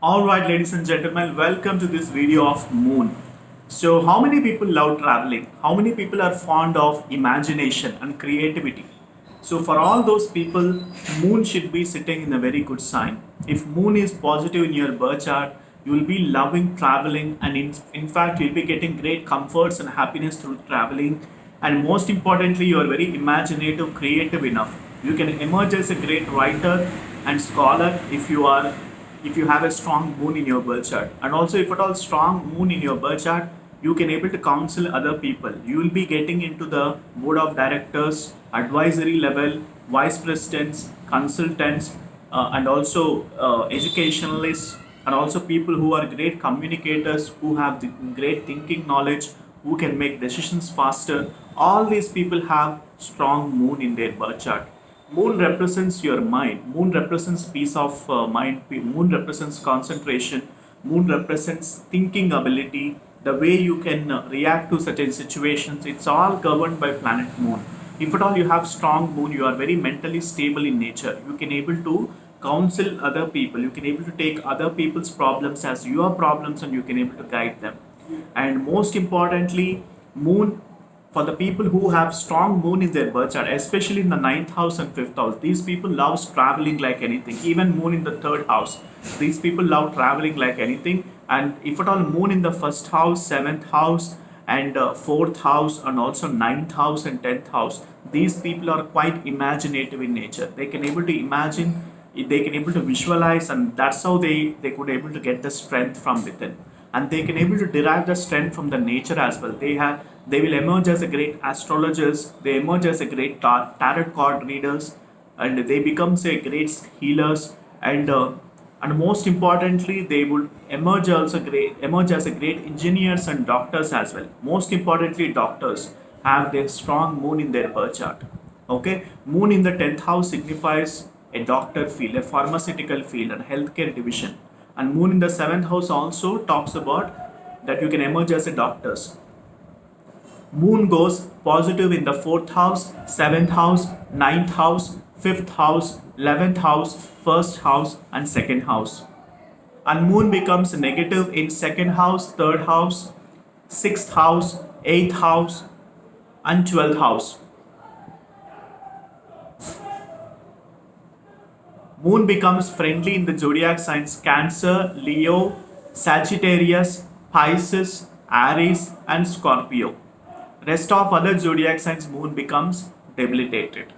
All right, ladies and gentlemen, welcome to this video of Moon. So, how many people love traveling? How many people are fond of imagination and creativity? So, for all those people, Moon should be sitting in a very good sign. If Moon is positive in your birth chart, you will be loving traveling, and in fact, you'll be getting great comforts and happiness through traveling. And most importantly, you are very imaginative, creative enough. You can emerge as a great writer and scholar if you have a strong moon in your birth chart, and also if at all strong moon in your birth chart, you can able to counsel other people. You will be getting into the board of directors, advisory level, vice presidents, consultants, and also educationalists, and also people who are great communicators, who have the great thinking knowledge, who can make decisions faster. All these people have strong moon in their birth chart. Moon represents your mind. Moon represents peace of mind. Moon represents concentration. Moon represents thinking ability. The way you can react to certain situations. It's all governed by planet Moon. If at all you have strong Moon, you are very mentally stable in nature. You can able to counsel other people. You can able to take other people's problems as your problems, and you can able to guide them. And most importantly, Moon, for the people who have strong moon in their birth chart, especially in the ninth house and fifth house, these people love traveling like anything. Even moon in the third house, these people love traveling like anything. And if at all moon in the first house, seventh house, and fourth house, and also ninth house and tenth house, these people are quite imaginative in nature. They can able to imagine, they can able to visualize, and that's how they could able to get the strength from within, and they can able to derive the strength from the nature as well. They will emerge as a great astrologers. They emerge as a great tarot card readers, and they become say great healers, and most importantly, they will emerge as a great engineers and doctors as well. Most importantly, doctors have their strong moon in their birth chart. Okay, moon in the 10th house signifies a doctor field, a pharmaceutical field, and healthcare division. And moon in the 7th house also talks about that you can emerge as a doctors. Moon goes positive in the 4th house, 7th house, ninth house, 5th house, 11th house, 1st house, and 2nd house. And moon becomes negative in 2nd house, 3rd house, 6th house, 8th house, and 12th house. Moon becomes friendly in the zodiac signs Cancer, Leo, Sagittarius, Pisces, Aries, and Scorpio. Rest of other zodiac signs moon becomes debilitated.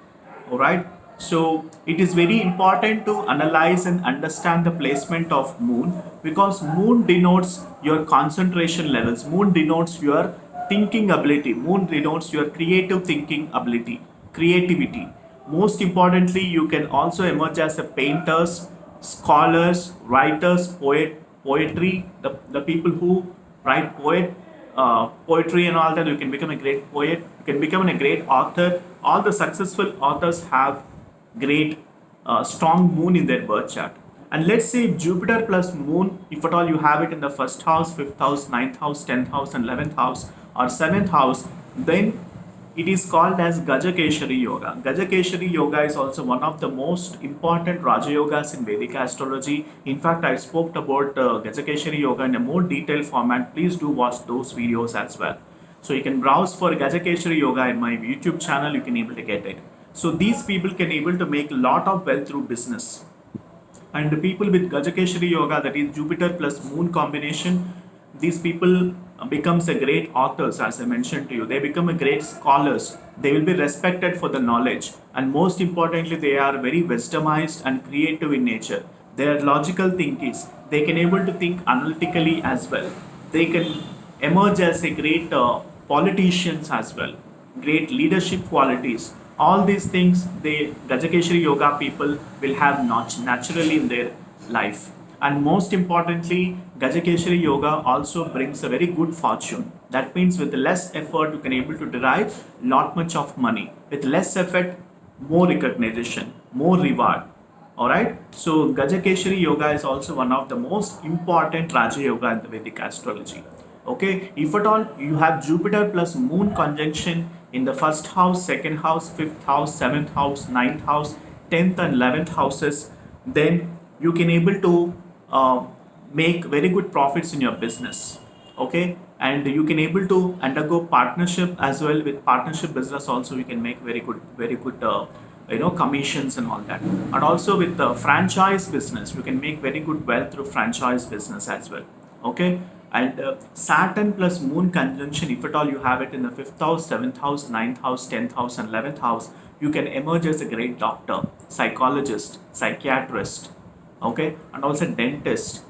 All right. So it is very important to analyze and understand the placement of moon, because moon denotes your concentration levels. Moon denotes your thinking ability. Moon denotes your creative thinking ability, creativity. Most importantly, you can also emerge as a painters, scholars, writers, poetry, the people who write poetry and all that. You can become a great poet. You can become a great author. All the successful authors have great strong moon in their birth chart. And let's say Jupiter plus moon, if at all you have it in the first house, fifth house, ninth house, 10th house, and 11th house, or 7th house, then it is called as Gajakeshari Yoga. Gajakeshari Yoga is also one of the most important Raja Yogas in Vedic astrology. In fact, I spoke about Gajakeshari Yoga in a more detailed format. Please do watch those videos as well. So you can browse for Gajakeshari Yoga in my YouTube channel. You can able to get it. So these people can able to make a lot of wealth through business. And the people with Gajakeshari Yoga, that is Jupiter plus moon combination, these people becomes a great authors. As I mentioned to you, they become a great scholars. They will be respected for the knowledge, and most importantly, they are very wisdomized and creative in nature. They are logical thinkers. They can able to think analytically as well. They can emerge as a great politicians as well, great leadership qualities. All these things the Gajakeshari Yoga people will have naturally in their life. And most importantly, Gajakeshari Yoga also brings a very good fortune. That means with less effort, you can able to derive lot much of money. With less effort, more recognition, more reward. All right. So Gajakeshari Yoga is also one of the most important Raja Yoga in the Vedic astrology. Okay. If at all you have Jupiter plus Moon conjunction in the first house, second house, fifth house, seventh house, ninth house, 10th and 11th houses, then you can able to make very good profits in your business. Okay, and you can able to undergo partnership as well. With partnership business also you can make very good commissions and all that. And also with the franchise business you can make very good wealth through franchise business as well. Okay, and Saturn plus Moon conjunction, if at all you have it in the fifth house, seventh house, ninth house, 10th house, and 11th house, you can emerge as a great doctor, psychologist, psychiatrist, okay, and also dentist,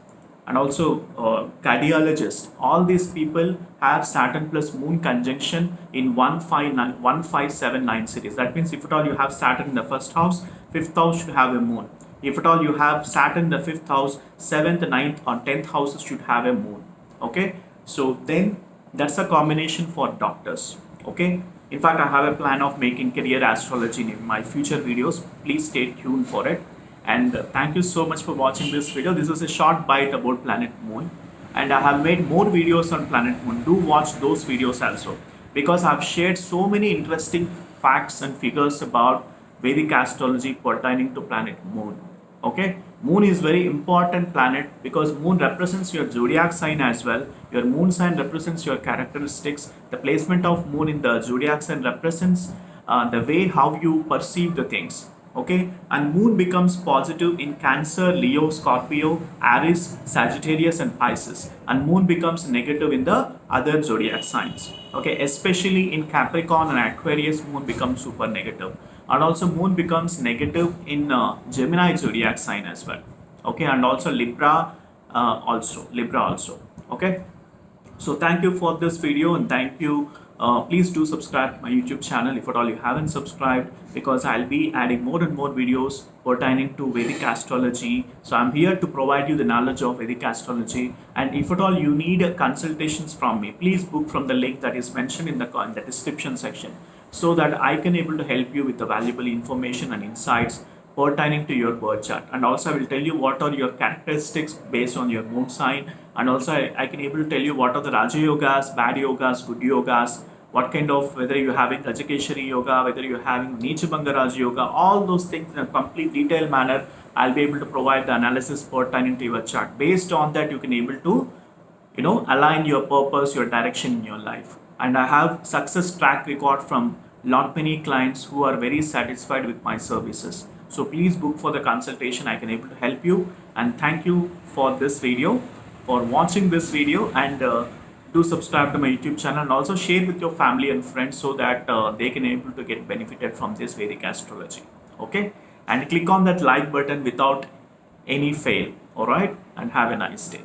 and also cardiologist. All these people have Saturn plus Moon conjunction in 1579 series. That means if at all you have Saturn in the first house, fifth house should have a Moon. If at all you have Saturn in the fifth house, seventh, ninth, or 10th houses should have a Moon. Okay, so then that's a combination for doctors. Okay, in fact, I have a plan of making career astrology in my future videos. Please stay tuned for it. And thank you so much for watching this video. This was a short bite about planet Moon, and I have made more videos on planet Moon. Do watch those videos also, because I've shared so many interesting facts and figures about Vedic astrology pertaining to planet Moon. Okay, Moon is very important planet because Moon represents your zodiac sign as well. Your Moon sign represents your characteristics. The placement of Moon in the zodiac sign represents the way how you perceive the things. Okay, and Moon becomes positive in Cancer, Leo, Scorpio, Aries, Sagittarius, and Pisces, and Moon becomes negative in the other zodiac signs. Okay, especially in Capricorn and Aquarius, Moon becomes super negative, and also Moon becomes negative in Gemini zodiac sign as well. Okay, and also Libra, Libra also. Okay, so thank you for this video, and thank you. Please do subscribe to my YouTube channel if at all you haven't subscribed, because I'll be adding more and more videos pertaining to Vedic astrology. So I'm here to provide you the knowledge of Vedic astrology, and if at all you need consultations from me, please book from the link that is mentioned in the description section, so that I can able to help you with the valuable information and insights pertaining to your birth chart. And also I will tell you what are your characteristics based on your moon sign, and also I can able to tell you what are the Raja Yogas, bad yogas, good yogas, what kind of, whether you're having Gajekeshari Yoga, whether you're having Nichibhanga Raja Yoga, all those things in a complete detailed manner. I'll be able to provide the analysis pertaining to your chart. Based on that, you can able to align your purpose, your direction in your life. And I have success track record from lot many clients who are very satisfied with my services. So please book for the consultation. I can able to help you. And thank you for this video, for watching this video, and do subscribe to my YouTube channel, and also share with your family and friends, so that they can able to get benefited from this Vedic astrology. Okay, and click on that like button without any fail. All right, and have a nice day.